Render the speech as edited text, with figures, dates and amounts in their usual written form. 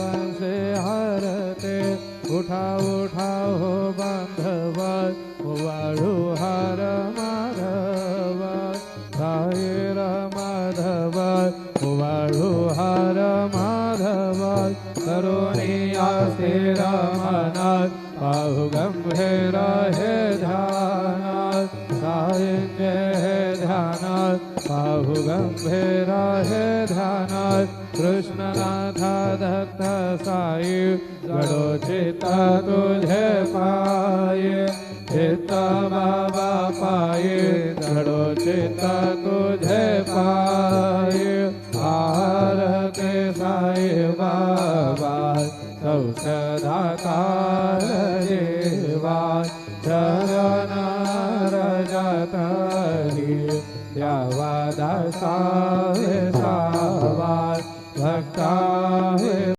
वंशे हरते उठा उठा हो बांधव वाळू हार माधव साईर माधव वाळू हार माधव करुणी आस्थिर मनात पाहु गंभीर हे ध्यानात साईंचे हे ध्यानात पाहु गंभीर हे ध्यानात कृष्णनाथा दत्त साई जडो चित्त तुझे पाये चित्त बाबा पाये जडो चित्त तुझे पाये आरती साई बाबा सौख्यदाता